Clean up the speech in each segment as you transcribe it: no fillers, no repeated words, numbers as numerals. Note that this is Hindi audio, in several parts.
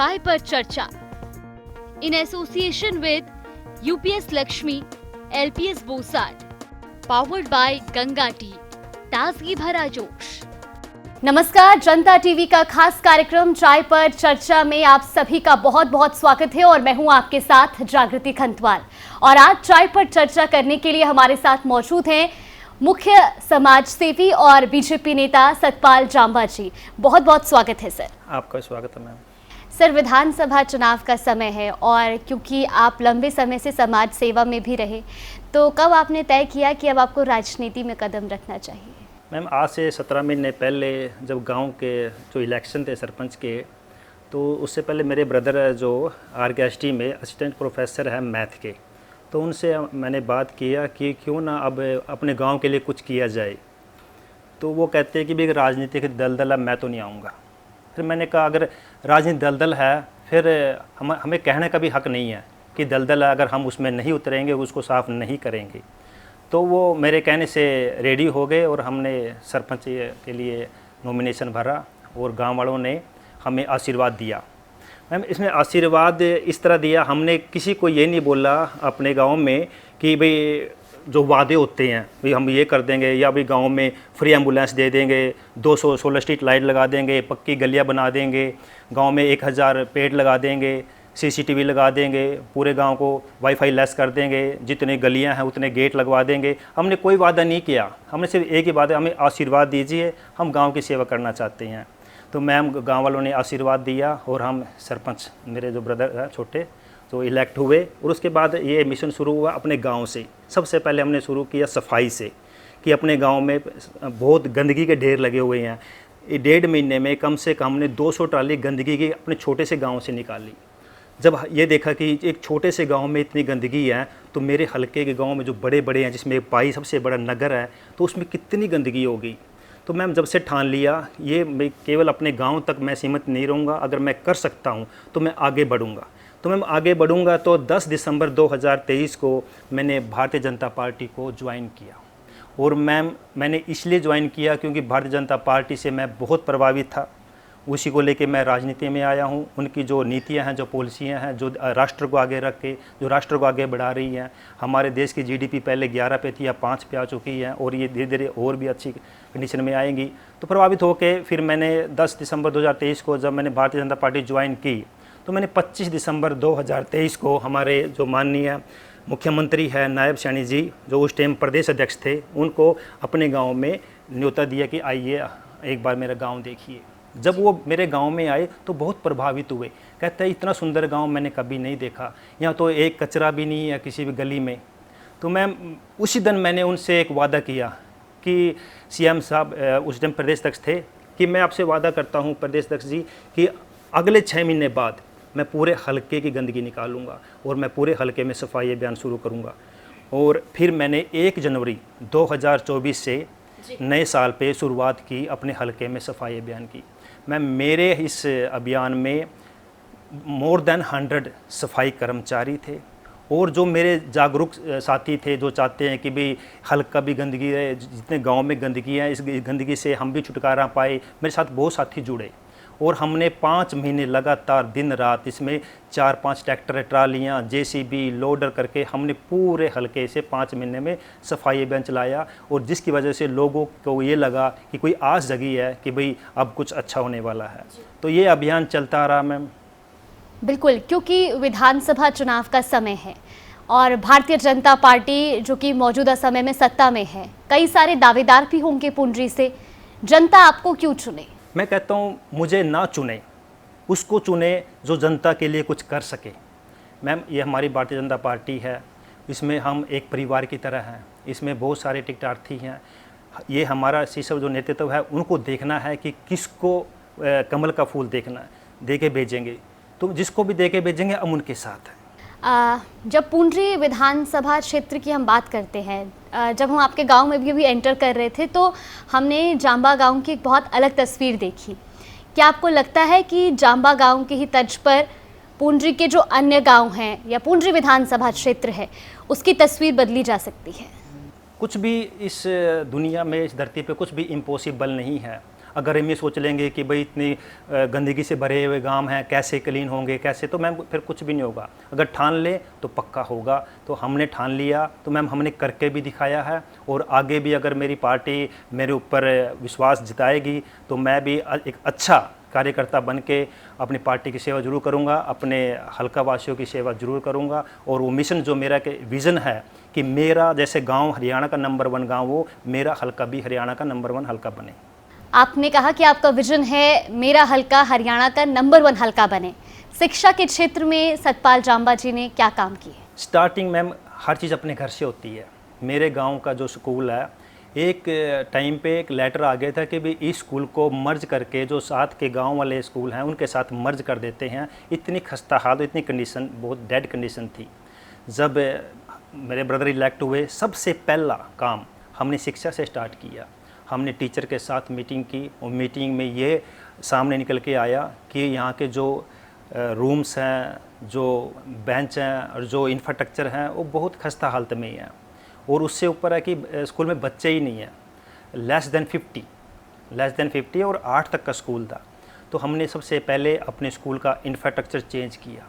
चाय Par Charcha in association with UPS Lakshmi, LPS बोसाट, पावर्ड बाय गंगा टी, ताजगी भरा जोश। नमस्कार, जनता टीवी का खास कार्यक्रम चाय पर चर्चा में आप सभी का बहुत बहुत स्वागत है और मैं हूं आपके साथ जागृति खंतवाल। और आज चाय पर चर्चा करने के लिए हमारे साथ मौजूद हैं मुख्य समाज सेवी और बीजेपी नेता सतपाल जांबा जी। बहुत बहुत स्वागत है सर। आपका स्वागत है मैम। सर, विधानसभा चुनाव का समय है और क्योंकि आप लंबे समय से समाज सेवा में भी रहे, तो कब आपने तय किया कि अब आपको राजनीति में कदम रखना चाहिए? मैम, आज से 17 महीने पहले जब गांव के जो इलेक्शन थे सरपंच के, तो उससे पहले मेरे ब्रदर जो RKST में असिस्टेंट प्रोफेसर है मैथ के, तो उनसे मैंने बात किया कि क्यों ना अब अपने गांव के लिए कुछ किया जाए। तो वो कहते हैं कि भाई राजनीतिक दलदल है, मैं तो नहीं आऊँगा। फिर मैंने कहा अगर राजनीतिक दलदल है फिर हमें कहने का भी हक नहीं है कि दलदल है, अगर हम उसमें नहीं उतरेंगे, उसको साफ़ नहीं करेंगे। तो वो मेरे कहने से रेडी हो गए और हमने सरपंच के लिए नॉमिनेशन भरा और गांव वालों ने हमें आशीर्वाद दिया। मैम, इसमें आशीर्वाद इस तरह दिया, हमने किसी को ये नहीं बोला अपने गांव में कि भाई जो वादे होते हैं भाई हम ये कर देंगे या भाई गांव में फ्री एम्बुलेंस दे देंगे, 216 स्ट्रीट लाइट लगा देंगे, पक्की गलियां बना देंगे, गांव में 1000 पेड़ लगा देंगे, CCTV लगा देंगे, पूरे गांव को वाईफाई लेस कर देंगे, जितने गलियां हैं उतने गेट लगवा देंगे। हमने कोई वादा नहीं किया, हमने सिर्फ एक ही बात है, हमें आशीर्वाद दीजिए, हम गांव की सेवा करना चाहते हैं। तो मैम, गांव वालों ने आशीर्वाद दिया और हम सरपंच, मेरे जो ब्रदर हैं छोटे, तो इलेक्ट हुए। और उसके बाद ये मिशन शुरू हुआ अपने गांव से। सबसे पहले हमने शुरू किया सफाई से कि अपने गांव में बहुत गंदगी के ढेर लगे हुए हैं। 1.5 महीने में कम से कम हमने 200 ट्राली गंदगी की अपने छोटे से गांव से निकाली। जब ये देखा कि एक छोटे से गांव में इतनी गंदगी है, तो मेरे हलके के गांव में जो बड़े बड़े हैं, जिसमें 22 सबसे बड़ा नगर है, तो उसमें कितनी गंदगी होगी। तो मैम, जब से ठान लिया ये मैं केवल अपने गांव तक मैं सीमित नहीं रहूँगा, अगर मैं कर सकता हूँ तो मैं आगे बढ़ूँगा। तो मैम आगे बढ़ूँगा तो 10 दिसंबर 2023 को मैंने भारतीय जनता पार्टी को ज्वाइन किया। और मैम, मैंने इसलिए ज्वाइन किया क्योंकि भारतीय जनता पार्टी से मैं बहुत प्रभावित था, उसी को लेके मैं राजनीति में आया हूँ। उनकी जो नीतियाँ हैं, जो पॉलिसियाँ हैं, जो राष्ट्र को आगे रख के जो राष्ट्र को आगे बढ़ा रही हैं। हमारे देश की GDP पहले 11 पे थी, अब 5 पे आ चुकी है और ये धीरे धीरे और भी अच्छी कंडीशन में आएंगी। तो प्रभावित होकर फिर मैंने 10 दिसंबर 2023 को जब मैंने भारतीय जनता पार्टी ज्वाइन की, तो मैंने 25 दिसंबर 2023 को हमारे जो माननीय मुख्यमंत्री है नायब सैनी जी, जो उस टाइम प्रदेश अध्यक्ष थे, उनको अपने गाँव में न्योता दिया कि आइए एक बार मेरा गाँव देखिए। जब वो मेरे गांव में आए तो बहुत प्रभावित हुए। कहते हैं इतना सुंदर गांव मैंने कभी नहीं देखा, यहाँ तो एक कचरा भी नहीं है किसी भी गली में। तो मैम, उसी दिन मैंने उनसे एक वादा किया कि CM साहब उस दिन प्रदेश अध्यक्ष थे, कि मैं आपसे वादा करता हूँ प्रदेश अध्यक्ष जी कि अगले 6 महीने बाद मैं पूरे हलके की गंदगी निकालूंगा और मैं पूरे हलके में सफाई अभियान शुरू करूँगा। और फिर मैंने 1 जनवरी 2024 से नए साल पे शुरुआत की अपने हलके में सफाई अभियान की। मैं मेरे इस अभियान में मोर देन 100 सफाई कर्मचारी थे और जो मेरे जागरूक साथी थे, जो चाहते हैं कि भाई हल्का भी गंदगी है, जितने गांव में गंदगी है, इस गंदगी से हम भी छुटकारा पाए। मेरे साथ बहुत साथी जुड़े और हमने 5 महीने लगातार दिन रात इसमें 4-5 ट्रैक्टर, ट्रालियाँ, JCB, लोडर करके हमने पूरे हलके से 5 महीने में सफाई अभियान चलाया। और जिसकी वजह से लोगों को ये लगा कि कोई आस जगी है कि भाई अब कुछ अच्छा होने वाला है। तो ये अभियान चलता रहा मैम। बिल्कुल, क्योंकि विधानसभा चुनाव का समय है और भारतीय जनता पार्टी जो कि मौजूदा समय में सत्ता में है, कई सारे दावेदार भी होंगे पुंडरी से। जनता आपको क्यों चुने? मैं कहता हूँ मुझे ना चुने, उसको चुने जो जनता के लिए कुछ कर सके। मैम, ये हमारी भारतीय जनता पार्टी है, इसमें हम एक परिवार की तरह हैं, इसमें बहुत सारे टिकटार्थी हैं। ये हमारा शीर्ष जो नेतृत्व है, उनको देखना है कि किसको कमल का फूल देखना है, दे के भेजेंगे। तो जिसको भी दे के भेजेंगे हम उनके साथ हैं। जब पुंडरी विधानसभा क्षेत्र की हम बात करते हैं, जब हम आपके गांव में भी एंटर कर रहे थे तो हमने जांबा गांव की एक बहुत अलग तस्वीर देखी। क्या आपको लगता है कि जांबा गांव की ही तर्ज पर पुंडरी के जो अन्य गांव हैं या पुंडरी विधानसभा क्षेत्र है, उसकी तस्वीर बदली जा सकती है? कुछ भी इस दुनिया में, इस धरती पे कुछ भी इम्पॉसिबल नहीं है। अगर हम ये सोच लेंगे कि भाई इतनी गंदगी से भरे हुए गांव हैं, कैसे क्लीन होंगे, कैसे, तो मैम फिर कुछ भी नहीं होगा। अगर ठान लें तो पक्का होगा। तो हमने ठान लिया, तो मैम हमने करके भी दिखाया है, और आगे भी अगर मेरी पार्टी मेरे ऊपर विश्वास जताएगी तो मैं भी एक अच्छा कार्यकर्ता बन के अपनी पार्टी की सेवा जरूर करूंगा, अपने हल्का वासियों की सेवा जरूर करूंगा। और वो मिशन जो मेरा के विज़न है कि मेरा जैसे गांव हरियाणा का नंबर 1 गांव हो, मेरा हल्का भी हरियाणा का नंबर 1 हल्का बने। आपने कहा कि आपका विजन है मेरा हल्का हरियाणा का नंबर 1 हल्का बने। शिक्षा के क्षेत्र में सतपाल जांबा जी ने क्या काम किए? स्टार्टिंग मैम हर चीज़ अपने घर से होती है। मेरे गांव का जो स्कूल है, एक टाइम पे एक लेटर आ गया था कि भाई इस स्कूल को मर्ज करके जो साथ के गांव वाले स्कूल हैं उनके साथ मर्ज कर देते हैं। इतनी खस्ता हाल, इतनी कंडीशन, बहुत डेड कंडीशन थी। जब मेरे ब्रदर इलेक्ट हुए, सबसे पहला काम हमने शिक्षा से स्टार्ट किया। हमने टीचर के साथ मीटिंग की, और मीटिंग में ये सामने निकल के आया कि यहाँ के जो रूम्स हैं, जो बेंच हैं और जो इंफ्रास्ट्रक्चर हैं वो बहुत खस्ता हालत में ही हैं। और उससे ऊपर है कि स्कूल में बच्चे ही नहीं हैं, लेस देन 50 और 8 तक का स्कूल था। तो हमने सबसे पहले अपने स्कूल का इंफ्रास्ट्रक्चर चेंज किया,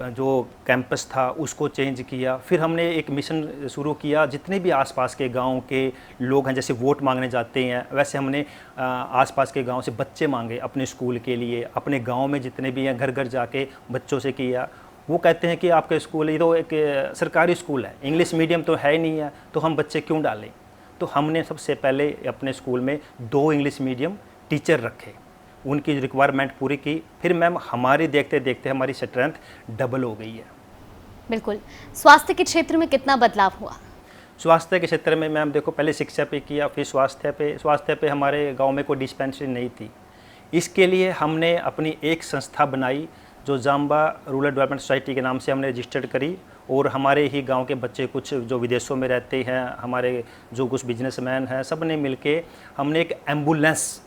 जो कैंपस था उसको चेंज किया। फिर हमने एक मिशन शुरू किया, जितने भी आसपास के गांव के लोग हैं, जैसे वोट मांगने जाते हैं वैसे हमने आसपास के गांव से बच्चे मांगे अपने स्कूल के लिए। अपने गांव में जितने भी हैं घर घर जाके बच्चों से किया। वो कहते हैं कि आपका स्कूल ये तो एक सरकारी स्कूल है, इंग्लिश मीडियम तो है ही नहीं है, तो हम बच्चे क्यों डालें। तो हमने सबसे पहले अपने स्कूल में 2 इंग्लिश मीडियम टीचर रखे, उनकी रिक्वायरमेंट पूरी की। फिर मैम हमारी देखते देखते हमारी स्ट्रेंथ डबल हो गई है। बिल्कुल। स्वास्थ्य के क्षेत्र में कितना बदलाव हुआ? स्वास्थ्य के क्षेत्र में मैम देखो, पहले शिक्षा पे किया, फिर स्वास्थ्य पे हमारे गांव में कोई डिस्पेंसरी नहीं थी। इसके लिए हमने अपनी एक संस्था बनाई जो जांबा रूरल डेवलपमेंट सोसाइटी के नाम से हमने रजिस्टर्ड करी। और हमारे ही गांव के बच्चे कुछ जो विदेशों में रहते हैं, हमारे जो कुछ बिजनेसमैन हैं, सब ने मिलके हमने एक एम्बुलेंस,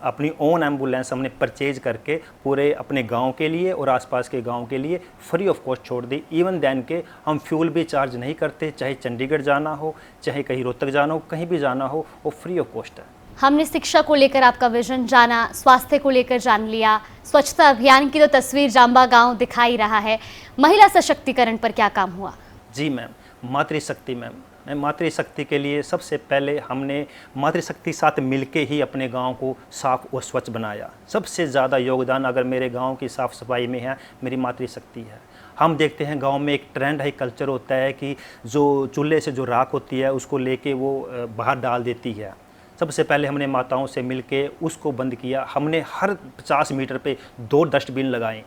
अपनी ओन एम्बुलेंस हमने परचेज करके पूरे अपने गांव के लिए और आसपास के गांव के लिए फ्री ऑफ कॉस्ट छोड़ दी। इवन दैन के हम फ्यूल भी चार्ज नहीं करते, चाहे चंडीगढ़ जाना हो, चाहे कहीं रोहतक जाना हो, कहीं भी जाना हो, वो फ्री ऑफ कॉस्ट है। हमने शिक्षा को लेकर आपका विजन जाना, स्वास्थ्य को लेकर जान लिया, स्वच्छता अभियान की तो तस्वीर जांबा गांव दिखाई रहा है। महिला सशक्तिकरण पर क्या काम हुआ? जी मैम, मातृशक्ति मैम, मैं मातृशक्ति के लिए सबसे पहले हमने मातृशक्ति साथ मिलके ही अपने गांव को साफ और स्वच्छ बनाया। सबसे ज़्यादा योगदान अगर मेरे गांव की साफ़ सफाई में है, मेरी मातृशक्ति है। हम देखते हैं गांव में एक ट्रेंड है, कल्चर होता है कि जो चूल्हे से जो राख होती है उसको लेके वो बाहर डाल देती है। सबसे पहले हमने माताओं से मिलके उसको बंद किया। हमने हर 50 मीटर पे 2 डस्टबिन लगाए,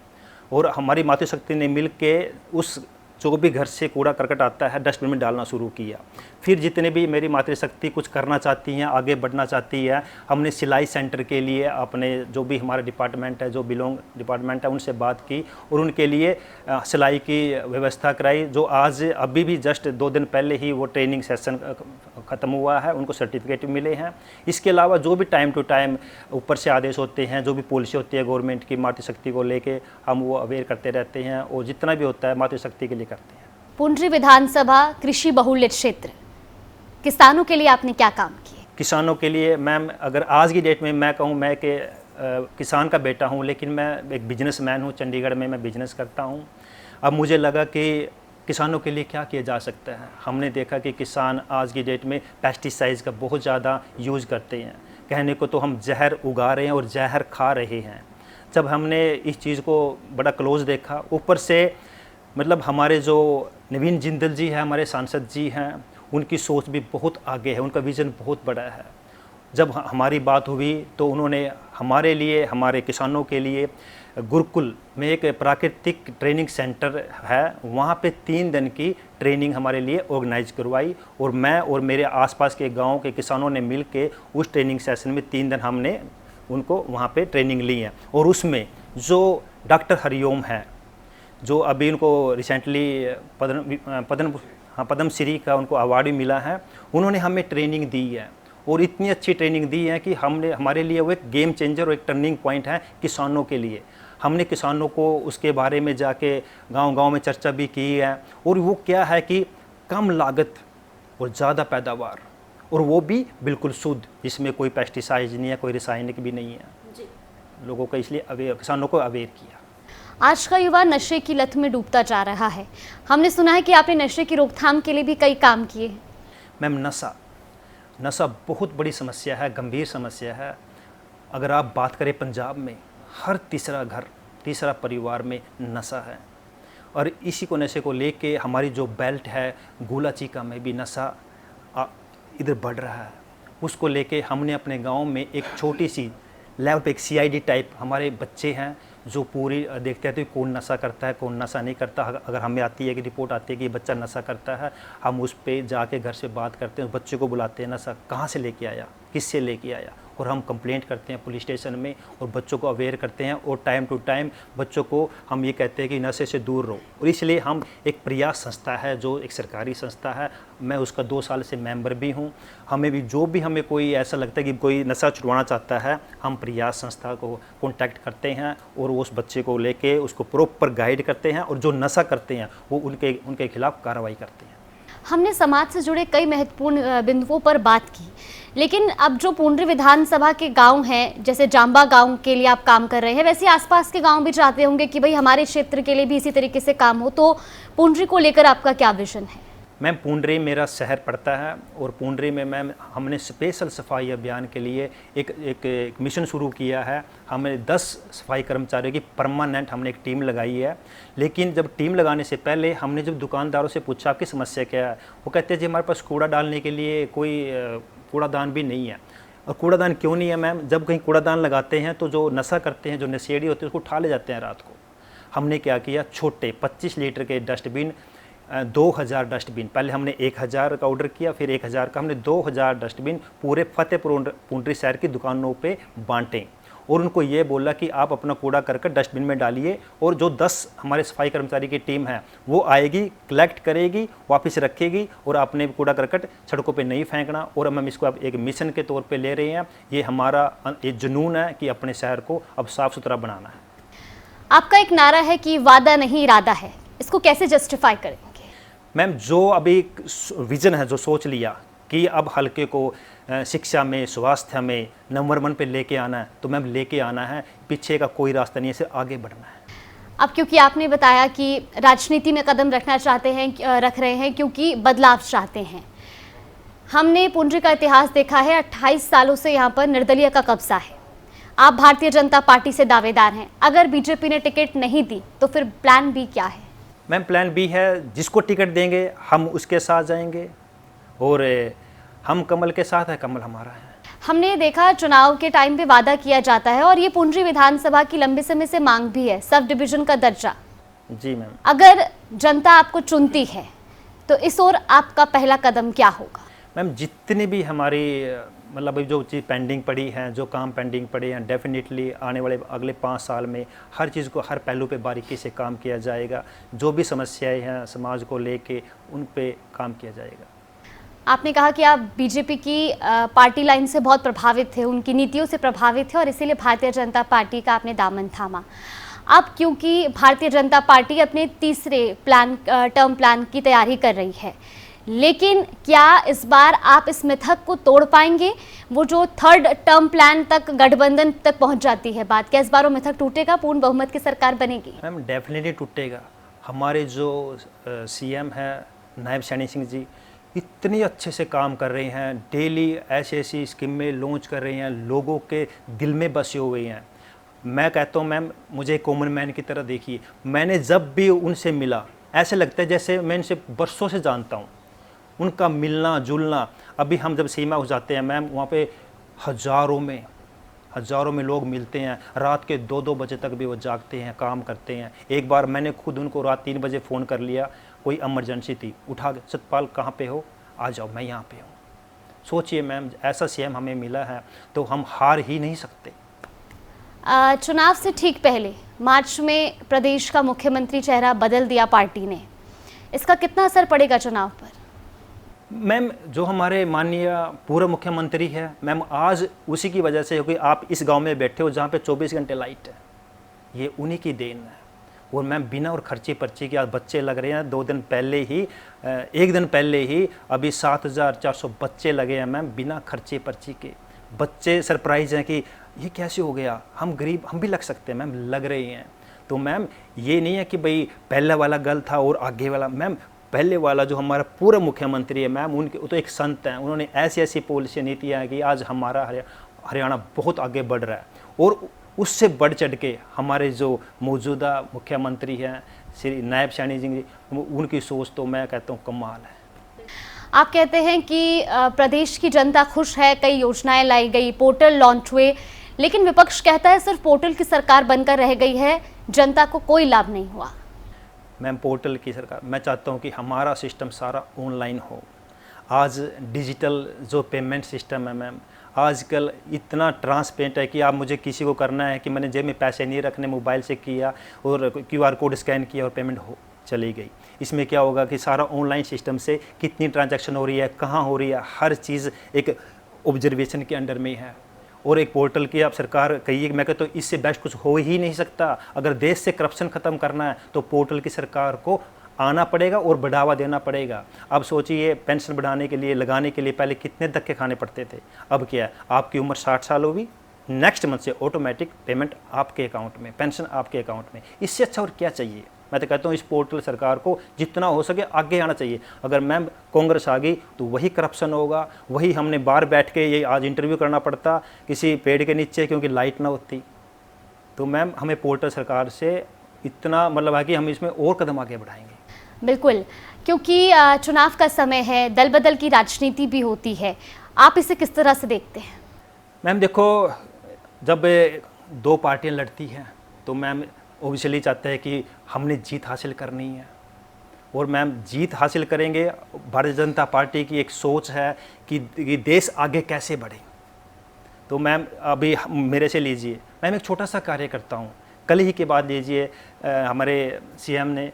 और हमारी मातृशक्ति ने मिलके उस जो भी घर से कूड़ा करकट आता है डस्टबिन में डालना शुरू किया। फिर जितने भी मेरी मातृशक्ति कुछ करना चाहती हैं, आगे बढ़ना चाहती है, हमने सिलाई सेंटर के लिए अपने जो भी हमारा डिपार्टमेंट है, जो बिलोंग डिपार्टमेंट है, उनसे बात की और उनके लिए सिलाई की व्यवस्था कराई। जो आज अभी भी जस्ट 2 दिन पहले ही वो ट्रेनिंग सेशन ख़त्म हुआ है, उनको सर्टिफिकेट मिले हैं। इसके अलावा जो भी टाइम टू टाइम ऊपर से आदेश होते हैं, जो भी पॉलिसी होती है गवर्नमेंट की मातृशक्ति को लेके, हम वो अवेयर करते रहते हैं और जितना भी होता है मातृशक्ति के लिए करते हैं। पुंडरी विधानसभा कृषि बहुल्य क्षेत्र, किसानों के लिए आपने क्या काम किए? किसानों के लिए मैम, अगर आज की डेट में मैं कहूँ, मैं कि किसान का बेटा हूँ, लेकिन मैं एक बिजनेसमैन हूँ, चंडीगढ़ में मैं बिजनेस करता हूँ। अब मुझे लगा कि किसानों के लिए क्या किया जा सकता है। हमने देखा कि किसान आज की डेट में पेस्टिसाइड्स का बहुत ज़्यादा यूज़ करते हैं। कहने को तो हम जहर उगा रहे हैं और जहर खा रहे हैं। जब हमने इस चीज़ को बड़ा क्लोज देखा, ऊपर से मतलब हमारे जो नवीन जिंदल जी हैं, हमारे सांसद जी हैं, उनकी सोच भी बहुत आगे है, उनका विज़न बहुत बड़ा है। जब हमारी बात हुई तो उन्होंने हमारे लिए, हमारे किसानों के लिए गुरुकुल में एक प्राकृतिक ट्रेनिंग सेंटर है, वहाँ पे 3 दिन की ट्रेनिंग हमारे लिए ऑर्गेनाइज करवाई। और मैं और मेरे आसपास के गांव के किसानों ने मिल के उस ट्रेनिंग सेशन में 3 दिन हमने उनको वहाँ पे ट्रेनिंग ली है। और उसमें जो डॉक्टर हरिओम है, जो अभी उनको रिसेंटली पद्म श्री का उनको अवार्ड भी मिला है, उन्होंने हमें ट्रेनिंग दी है और इतनी अच्छी ट्रेनिंग दी है कि हमारे लिए वो एक गेम चेंजर और एक टर्निंग पॉइंट है किसानों के लिए। हमने किसानों को उसके बारे में जाके गांव-गांव में चर्चा भी की है। और वो क्या है कि कम लागत और ज़्यादा पैदावार और वो भी बिल्कुल शुद्ध, जिसमें कोई पेस्टिसाइड नहीं है, कोई रासायनिक भी नहीं है जी। लोगों को इसलिए अवेयर, किसानों को अवेयर किया। आज का युवा नशे की लत में डूबता जा रहा है। हमने सुना है कि आपने नशे की रोकथाम के लिए भी कई काम किए हैं। मैम, नशा बहुत बड़ी समस्या है, गंभीर समस्या है। अगर आप बात करें पंजाब में, हर तीसरा परिवार में नशा है। और इसी को नशे को लेके हमारी जो बेल्ट है गोला चीका में भी नशा इधर बढ़ रहा है। उसको लेके हमने अपने गांव में एक छोटी सी लैब पे एक CID टाइप हमारे बच्चे हैं जो पूरी देखते रहते हैं कौन नशा करता है, कौन नशा नहीं करता। अगर हमें आती है कि रिपोर्ट आती है कि बच्चा नशा करता है, हम उस पर जाके घर से बात करते हैं, बच्चे को बुलाते हैं, नशा कहाँ से लेके आया, किससे लेके आया, और हम कंप्लेंट करते हैं पुलिस स्टेशन में और बच्चों को अवेयर करते हैं। और टाइम टू टाइम बच्चों को हम ये कहते हैं कि नशे से दूर रहो। और इसलिए हम एक प्रयास संस्था है जो एक सरकारी संस्था है, मैं उसका 2 साल से मेंबर भी हूँ। हमें कोई ऐसा लगता है कि कोई नशा छुड़वाना चाहता है, हम प्रयास संस्था को कॉन्टैक्ट करते हैं और उस बच्चे को लेके उसको प्रॉपर गाइड करते हैं, और जो नशा करते हैं वो उनके खिलाफ कार्रवाई करते हैं। हमने समाज से जुड़े कई महत्वपूर्ण बिंदुओं पर बात की, लेकिन अब जो पुंडरी विधानसभा के गांव हैं, जैसे जांबा गांव के लिए आप काम कर रहे हैं, वैसे आसपास के गांव भी चाहते होंगे कि भाई हमारे क्षेत्र के लिए भी इसी तरीके से काम हो, तो पुंडरी को लेकर आपका क्या विजन है? मैम, पुंडरी मेरा शहर पड़ता है और पुंडरी में मैम हमने स्पेशल सफाई अभियान के लिए एक मिशन शुरू किया है। हमने 10 सफाई कर्मचारियों की परमानेंट हमने एक टीम लगाई है। लेकिन जब टीम लगाने से पहले हमने जब दुकानदारों से पूछा आपकी समस्या क्या है, वो कहते हैं जी हमारे पास कूड़ा डालने के लिए कोई कूड़ादान भी नहीं है। और कूड़ादान क्यों नहीं है मैम? जब कहीं कूड़ादान लगाते हैं तो जो नशा करते हैं, जो नशेड़ी होते हैं, उसको उठा ले जाते हैं रात को। हमने क्या किया, छोटे 25 लीटर के डस्टबिन 2000 डस्टबिन, पहले हमने 1000 का ऑर्डर किया, फिर 1000 का, हमने 2000 डस्टबिन पूरे फतेहपुर पुंडरी शहर की दुकानों पे बांटे और उनको ये बोला कि आप अपना कूड़ा करके डस्टबिन में डालिए, और जो 10 हमारे सफाई कर्मचारी की टीम है वो आएगी, कलेक्ट करेगी, वापस रखेगी, और आपने कूड़ा करकट सड़कों पे नहीं फेंकना। और हम इसको अब एक मिशन के तौर पे ले रहे हैं। ये हमारा ये जुनून है कि अपने शहर को अब साफ़ सुथरा बनाना है। आपका एक नारा है कि वादा नहीं इरादा है, इसको कैसे जस्टिफाई करेंगे? मैम, जो अभी विज़न है, जो सोच लिया कि अब हल्के को शिक्षा में, स्वास्थ्य में नंबर 1 पे लेके आना है, तो मैम लेके आना है, पीछे का कोई रास्ता नहीं है, सिर्फ आगे बढ़ना है। अब क्योंकि आपने बताया कि राजनीति में कदम रख रहे हैं क्योंकि बदलाव चाहते हैं, हमने पुंडरी का इतिहास देखा है, 28 सालों से यहाँ पर निर्दलीय का कब्जा है। आप भारतीय जनता पार्टी से दावेदार हैं, अगर बीजेपी ने टिकट नहीं दी तो फिर प्लान बी क्या है? मैम, प्लान बी है, जिसको टिकट देंगे हम उसके साथ जाएंगे, और हम कमल के साथ है, कमल हमारा है। हमने देखा चुनाव के टाइम पे वादा किया जाता है, और ये पुंडरी विधानसभा की लंबे समय से मांग भी है, सब डिवीजन का दर्जा। जी मैम। अगर जनता आपको चुनती है तो इस ओर आपका पहला कदम क्या होगा? मैम, जितनी भी हमारी मतलब जो चीज़ पेंडिंग पड़ी हैं, जो काम पेंडिंग पड़े हैं, डेफिनेटली आने वाले अगले 5 साल में हर चीज़ को, हर पहलू पे बारीकी से काम किया जाएगा। जो भी समस्याएं हैं समाज को लेके, उन पे काम किया जाएगा। आपने कहा कि आप बीजेपी की पार्टी लाइन से बहुत प्रभावित थे, उनकी नीतियों से प्रभावित थे, और इसीलिए भारतीय जनता पार्टी का आपने दामन थामा। अब क्योंकि भारतीय जनता पार्टी अपने तीसरे टर्म प्लान की तैयारी कर रही है, लेकिन क्या इस बार आप इस मिथक को तोड़ पाएंगे? वो जो 3rd टर्म प्लान तक, गठबंधन तक पहुंच जाती है बात, क्या इस बार वो मिथक टूटेगा, पूर्ण बहुमत की सरकार बनेगी? मैम, डेफिनेटली टूटेगा। हमारे जो CM है नायब सैनी सिंह जी, इतनी अच्छे से काम कर रहे हैं, डेली ऐसी स्कीमें लॉन्च कर रहे हैं, लोगों के दिल में बसे हुए हैं। मैं कहता हूँ मैम, मुझे कॉमन मैन की तरह देखिए, मैंने जब भी उनसे मिला ऐसे लगता है जैसे मैं इनसे बरसों से जानता हूँ। उनका मिलना जुलना, अभी हम जब सीमा हो जाते हैं मैम, वहाँ पे हज़ारों में लोग मिलते हैं, रात के 2-2 बजे तक भी वो जागते हैं, काम करते हैं। एक बार मैंने खुद उनको रात 3 बजे फ़ोन कर लिया, कोई इमरजेंसी थी, उठा के, सतपाल कहाँ पे हो, आ जाओ, मैं यहाँ पे हूँ। सोचिए मैम, ऐसा CM हमें मिला है तो हम हार ही नहीं सकते। चुनाव से ठीक पहले मार्च में प्रदेश का मुख्यमंत्री चेहरा बदल दिया पार्टी ने, इसका कितना असर पड़ेगा चुनाव पर? मैम, जो हमारे माननीय पूर्व मुख्यमंत्री है मैम, आज उसी की वजह से, क्योंकि आप इस गांव में बैठे हो जहाँ पे 24 घंटे लाइट है, ये उन्हीं की देन है। और मैम बिना और खर्ची पर्ची के आज बच्चे लग रहे हैं। 2 दिन पहले ही 1 दिन पहले ही अभी 7,400 बच्चे लगे हैं मैम बिना खर्चे पर्ची के। बच्चे सरप्राइज हैं कि ये कैसे हो गया, हम गरीब हम भी लग सकते हैं मैम, लग रहे हैं। तो मैम ये नहीं है कि भाई पहले वाला गलत था और आगे वाला, मैम पहले वाला जो हमारा पूरा मुख्यमंत्री है मैम, उनके वो तो एक संत हैं, उन्होंने ऐसी ऐसी पॉलिसी नीतियाँ हैं कि आज हमारा हरियाणा बहुत आगे बढ़ रहा है। और उससे बढ़ चढ़ के हमारे जो मौजूदा मुख्यमंत्री हैं श्री नायब सैनी जी, उनकी सोच तो मैं कहता हूँ कमाल है। आप कहते हैं कि प्रदेश की जनता खुश है, कई योजनाएं लाई गई, पोर्टल लॉन्च हुए, लेकिन विपक्ष कहता है सिर्फ पोर्टल की सरकार बनकर रह गई है, जनता को कोई लाभ नहीं हुआ। मैम पोर्टल की सरकार, मैं चाहता हूँ कि हमारा सिस्टम सारा ऑनलाइन हो। आज डिजिटल जो पेमेंट सिस्टम है मैम, आजकल इतना ट्रांसपेरेंट है कि आप मुझे किसी को करना है कि मैंने जेब में पैसे नहीं रखने, मोबाइल से किया और QR कोड स्कैन किया और पेमेंट हो चली गई। इसमें क्या होगा कि सारा ऑनलाइन सिस्टम से कितनी ट्रांजैक्शन हो रही है, कहाँ हो रही है, हर चीज़ एक ऑब्जर्वेशन के अंडर में है। और एक पोर्टल की आप सरकार कहिए, मैं कहता हूँ इससे बेस्ट कुछ हो ही नहीं सकता। अगर देश से करप्शन ख़त्म करना है तो पोर्टल की सरकार को आना पड़ेगा और बढ़ावा देना पड़ेगा। अब सोचिए पेंशन बढ़ाने के लिए, लगाने के लिए पहले कितने धक्के खाने पड़ते थे, अब क्या है, आपकी उम्र 60 साल होगी, नेक्स्ट मंथ से ऑटोमेटिक पेमेंट आपके अकाउंट में, पेंशन आपके अकाउंट में। इससे अच्छा और क्या चाहिए। मैं तो कहता हूँ इस पोर्टल सरकार को जितना हो सके आगे आना चाहिए। अगर मैम कांग्रेस आ गई तो वही करप्शन होगा, वही हमने बाहर बैठ के ये आज इंटरव्यू करना पड़ता किसी पेड़ के नीचे क्योंकि लाइट ना होती। तो मैम हमें पोर्टल सरकार से इतना मतलब है कि हम इसमें और कदम आगे बढ़ाएंगे। बिल्कुल, क्योंकि चुनाव का समय है, दल बदल की राजनीति भी होती है, आप इसे किस तरह से देखते हैं? मैम देखो, जब 2 पार्टियां लड़ती हैं तो मैम ओबियसली चाहते हैं कि हमने जीत हासिल करनी है और मैम जीत हासिल करेंगे। भारतीय जनता पार्टी की एक सोच है कि देश आगे कैसे बढ़े। तो मैम अभी मेरे से लीजिए, मैम एक छोटा सा कार्य करता हूँ, कल ही के बाद लीजिए हमारे CM ने,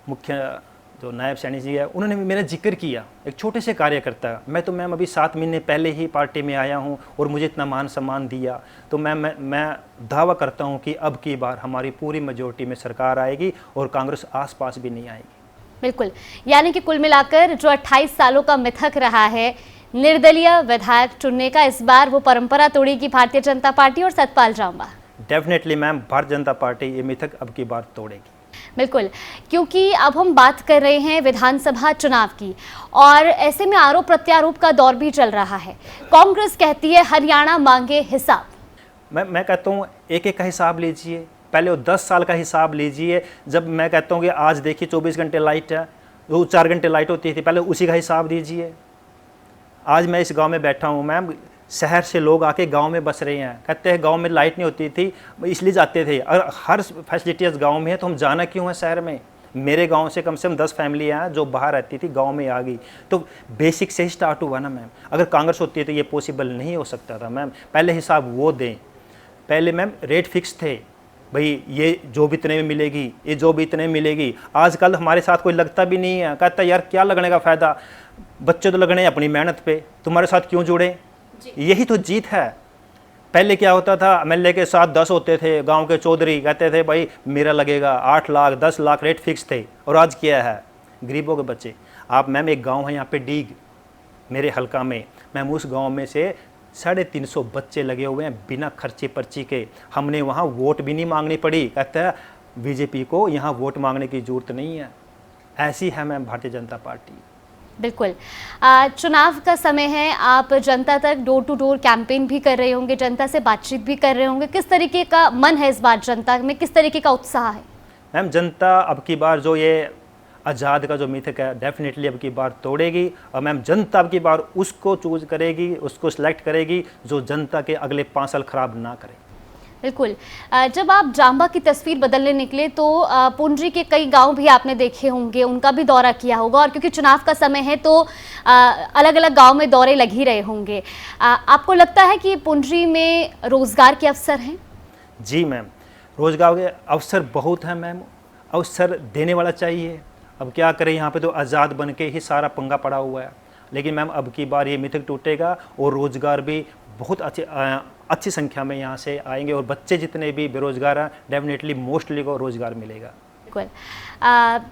मुख्य जो नायब सैनी जी है, उन्होंने भी मेरा जिक्र किया, एक छोटे से कार्यकर्ता। मैं तो मैम अभी 7 महीने पहले ही पार्टी में आया हूँ और मुझे इतना मान सम्मान दिया। तो मैं दावा करता हूँ कि अब की बार हमारी पूरी मेजोरिटी में सरकार आएगी और कांग्रेस आसपास भी नहीं आएगी। बिल्कुल, यानी कि कुल मिलाकर जो 28 सालों का मिथक रहा है निर्दलीय विधायक चुनने का, इस बार वो परंपरा तोड़ेगी भारतीय जनता पार्टी और Satpal Jamwal. Definitely ma'am Bharatiya Janata party ये मिथक अब की बार तोड़ेगी। बिल्कुल, क्योंकि अब हम बात कर रहे हैं विधानसभा चुनाव की और ऐसे में आरोप प्रत्यारोप का दौर भी चल रहा है। कांग्रेस कहती है हरियाणा मांगे हिसाब। मैं कहता हूँ एक एक का हिसाब लीजिए, पहले वो 10 साल का हिसाब लीजिए। जब मैं कहता हूँ कि आज देखिए 24 घंटे लाइट है, वो 4 घंटे लाइट होती थी, पहले उसी का हिसाब दीजिए। आज मैं इस गाँव में बैठा हूँ मैम, शहर से लोग आके गांव में बस रहे हैं, कहते हैं गांव में लाइट नहीं होती थी इसलिए जाते थे, और हर फैसिलिटीज गांव में है तो हम जाना क्यों है शहर में। मेरे गांव से कम 10 फैमिलियाँ हैं जो बाहर रहती थी गांव में आ गई। तो बेसिक से ही स्टार्ट हुआ ना मैम। अगर कांग्रेस होती है तो ये पॉसिबल नहीं हो सकता था मैम। पहले हिसाब वो दें, पहले मैम रेट फिक्स थे, भाई ये जॉब इतने में मिलेगी, ये जॉब इतने में मिलेगी। आजकल हमारे साथ कोई लगता भी नहीं है, कहता यार क्या लगने का फ़ायदा, बच्चे तो लगने अपनी मेहनत पे, तुम्हारे साथ क्यों जुड़े। यही तो जीत है। पहले क्या होता था, MLA के साथ 10 होते थे, गांव के चौधरी कहते थे भाई मेरा लगेगा 8 लाख 10 लाख, रेट फिक्स थे। और आज क्या है, गरीबों के बच्चे। आप मैम एक गांव है यहाँ पे डीग मेरे हलका में, मैम उस गांव में से 350 बच्चे लगे हुए हैं बिना खर्चे पर्ची के। हमने वहाँ वोट भी नहीं मांगनी पड़ी, कहता है BJP को यहाँ वोट मांगने की ज़रूरत नहीं है। ऐसी है मैम भारतीय जनता पार्टी। बिल्कुल, चुनाव का समय है, आप जनता तक डोर टू डोर कैंपेन भी कर रहे होंगे, जनता से बातचीत भी कर रहे होंगे। किस तरीके का मन है इस बार जनता में, किस तरीके का उत्साह है? मैम जनता अब की बार जो ये आज़ाद का जो मिथक है डेफिनेटली अब की बार तोड़ेगी। और मैम जनता अब की बार उसको चूज करेगी, उसको सिलेक्ट करेगी जो जनता के अगले 5 साल खराब ना करे। बिल्कुल, जब आप जांबा की तस्वीर बदलने निकले तो पुंजी के कई गांव भी आपने देखे होंगे, उनका भी दौरा किया होगा, और क्योंकि चुनाव का समय है तो अलग अलग गांव में दौरे लग ही रहे होंगे। आपको लगता है कि पुंजी में रोजगार के अवसर हैं? जी मैम, रोजगार के अवसर बहुत हैं मैम, अवसर देने वाला चाहिए। अब क्या करें, यहाँ पे तो आज़ाद बन के ही सारा पंगा पड़ा हुआ है। लेकिन मैम अब की बार ये मिथक टूटेगा और रोजगार भी बहुत अच्छी संख्या में यहाँ से आएंगे, और बच्चे जितने भी बेरोजगार हैं डेफिनेटली मोस्टली को रोजगार मिलेगा। बिल्कुल।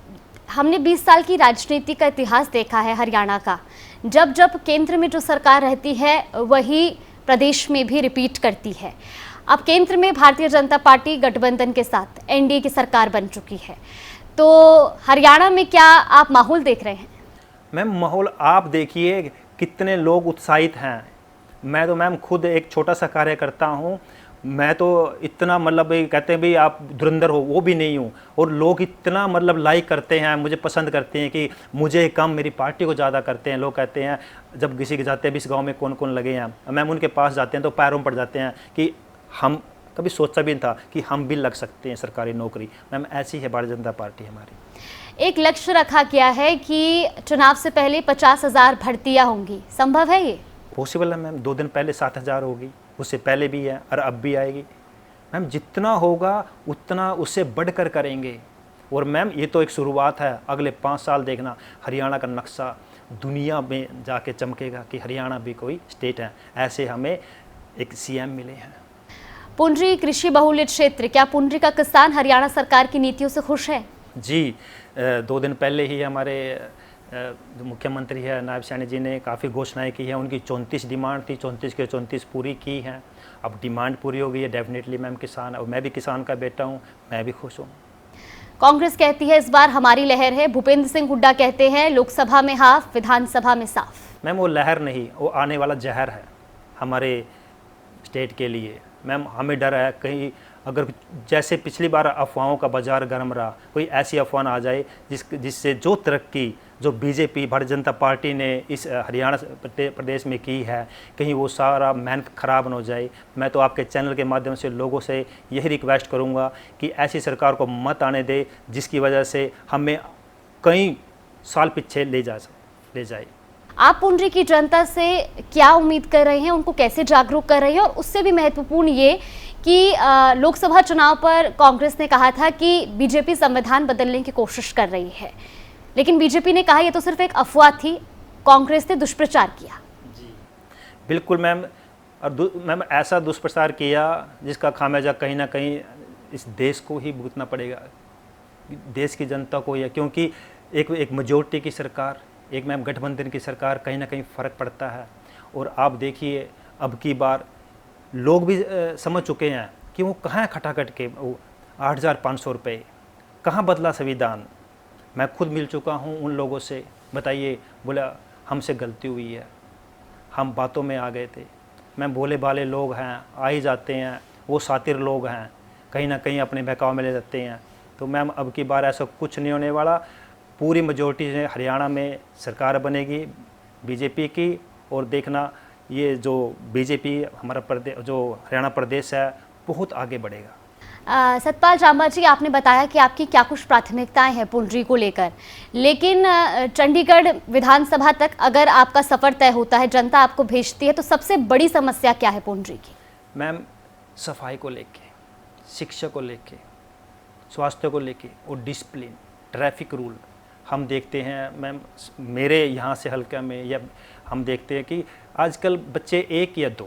हमने 20 साल की राजनीति का इतिहास देखा है हरियाणा का। जब जब केंद्र में जो सरकार रहती है वही प्रदेश में भी रिपीट करती है। अब केंद्र में भारतीय जनता पार्टी गठबंधन के साथ एनडीए की सरकार बन चुकी है, तो हरियाणा में क्या आप माहौल देख रहे हैं? मैम माहौल आप देखिए कितने लोग उत्साहित हैं। मैं तो मैम खुद एक छोटा सा कार्यकर्ता हूँ, मैं तो इतना मतलब कहते हैं भी आप धुरंधर हो वो भी नहीं हूँ, और लोग इतना मतलब लाइक करते हैं, मुझे पसंद करते हैं कि मुझे कम मेरी पार्टी को ज़्यादा करते हैं। लोग कहते हैं जब किसी के जाते हैं भी इस गाँव में कौन कौन लगे हैं, मैम उनके पास जाते हैं तो पैरों में पड़ जाते हैं कि हम कभी सोचा भी नहीं था कि हम भी लग सकते हैं सरकारी नौकरी। मैम ऐसी है भारतीय जनता पार्टी हमारी। एक लक्ष्य रखा गया है कि चुनाव से पहले 50,000 भर्तियां होंगी, संभव है ये? पॉसिबल है मैम। 2 दिन पहले 7,000 होगी, उससे पहले भी है और अब भी आएगी। मैम जितना होगा उतना उससे बढ़कर करेंगे। और मैम ये तो एक शुरुआत है, अगले 5 साल देखना हरियाणा का नक्शा दुनिया में जाके चमकेगा कि हरियाणा भी कोई स्टेट है। ऐसे हमें एक सीएम मिले हैं। पुंडरी कृषि बहुल्य क्षेत्र, क्या पुंडरी का किसान हरियाणा सरकार की नीतियों से खुश है? जी, 2 दिन पहले ही हमारे जो मुख्यमंत्री है नायब सैनी जी ने काफ़ी घोषणाएं की हैं। उनकी 34 डिमांड थी, 34 के 34 पूरी की हैं। अब डिमांड पूरी हो गई है। डेफिनेटली मैम किसान, और मैं भी किसान का बेटा हूँ, मैं भी खुश हूँ। कांग्रेस कहती है इस बार हमारी लहर है, भूपेंद्र सिंह हुड्डा कहते हैं लोकसभा में हाफ, विधानसभा में साफ। मैम वो लहर नहीं, वो आने वाला जहर है हमारे स्टेट के लिए। मैम हमें डर है कहीं अगर जैसे पिछली बार अफवाहों का बाजार गर्म रहा, कोई ऐसी अफवाह आ जाए जिससे जो तरक्की जो बीजेपी भारतीय जनता पार्टी ने इस हरियाणा प्रदेश में की है, कहीं वो सारा मेहनत ख़राब न हो जाए। मैं तो आपके चैनल के माध्यम से लोगों से यही रिक्वेस्ट करूंगा कि ऐसी सरकार को मत आने दे जिसकी वजह से हमें कई साल पीछे ले जाए। आप पुंडरी की जनता से क्या उम्मीद कर रहे हैं, उनको कैसे जागरूक कर रहे हैं? और उससे भी महत्वपूर्ण ये कि लोकसभा चुनाव पर कांग्रेस ने कहा था कि बीजेपी संविधान बदलने की कोशिश कर रही है, लेकिन बीजेपी ने कहा ये तो सिर्फ एक अफवाह थी, कांग्रेस ने दुष्प्रचार किया। जी बिल्कुल मैम, और मैम ऐसा दुष्प्रचार किया जिसका खामियाजा कहीं ना कहीं इस देश को ही भुगतना पड़ेगा, देश की जनता को। या क्योंकि एक मेजोरिटी की सरकार, एक मैम गठबंधन की सरकार, कहीं ना कहीं फ़र्क पड़ता है। और आप देखिए अब की बार लोग भी समझ चुके हैं कि वो कहाँ खटाखट के 8,500 रुपये, कहाँ बदला संविधान। मैं खुद मिल चुका हूँ उन लोगों से, बताइए, बोला हमसे गलती हुई है, हम बातों में आ गए थे। मैं भोले भाले लोग हैं, आ ही जाते हैं, वो सातिर लोग हैं, कहीं ना कहीं अपने बहकाव में ले जाते हैं। तो मैम अब की बार ऐसा कुछ नहीं होने वाला। पूरी मेजोरिटी से हरियाणा में सरकार बनेगी बीजेपी की। और देखना ये जो बीजेपी हमारा प्रदेश, जो हरियाणा प्रदेश है, बहुत आगे बढ़ेगा। सतपाल जांबा जी, आपने बताया कि आपकी क्या कुछ प्राथमिकताएं हैं पुंडरी को लेकर, लेकिन चंडीगढ़ विधानसभा तक अगर आपका सफ़र तय होता है, जनता आपको भेजती है, तो सबसे बड़ी समस्या क्या है पुंडरी की? मैम सफाई को लेके, शिक्षा को लेके, स्वास्थ्य को लेके और डिसिप्लिन, ट्रैफिक रूल हम देखते हैं। मैम मेरे यहाँ से हल्का में या हम देखते हैं कि आजकल बच्चे 1 या 2,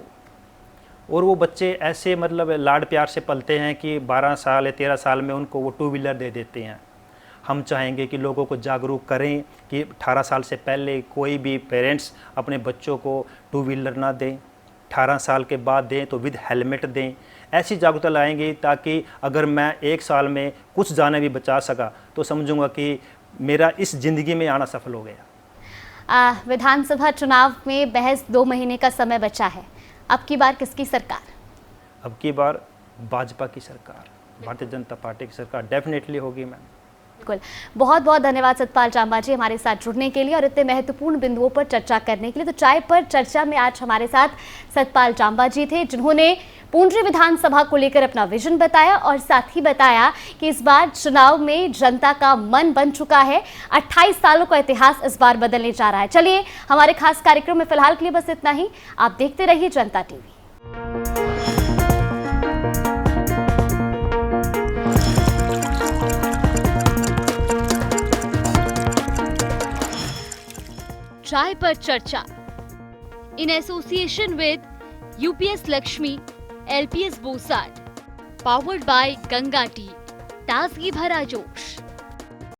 और वो बच्चे ऐसे मतलब लाड प्यार से पलते हैं कि 12 साल या 13 साल में उनको वो 2 व्हीलर दे देते हैं। हम चाहेंगे कि लोगों को जागरूक करें कि 18 साल से पहले कोई भी पेरेंट्स अपने बच्चों को 2 व्हीलर ना दें, 18 साल के बाद दें तो विद हेलमेट दें। ऐसी जागरूकता लाएंगे ताकि अगर मैं 1 साल में कुछ जाने भी बचा सका तो समझूंगा कि मेरा इस ज़िंदगी में आना सफल हो गया। विधानसभा चुनाव में महज 2 महीने का समय बचा है, अब की बार किसकी सरकार? अब की बार भाजपा की सरकार, भारतीय जनता पार्टी की सरकार डेफिनेटली होगी मैम। बिल्कुल। बहुत बहुत धन्यवाद सतपाल जांबा जी हमारे साथ जुड़ने के लिए और इतने महत्वपूर्ण बिंदुओं पर चर्चा करने के लिए। तो चाय पर चर्चा में आज हमारे साथ सतपाल जांबा जी थे, जिन्होंने पुंडरी विधानसभा को लेकर अपना विजन बताया और साथ ही बताया कि इस बार चुनाव में जनता का मन बन चुका है। 28 सालों का इतिहास इस बार बदलने जा रहा है। चलिए, हमारे खास कार्यक्रम में फिलहाल के लिए बस इतना ही। आप देखते रहिए जनता TV. Chai Par Charcha in association with UPS Lakshmi, LPS बोसाट, पावर्ड बाय गंगा टी, ताजगी भरा जोश।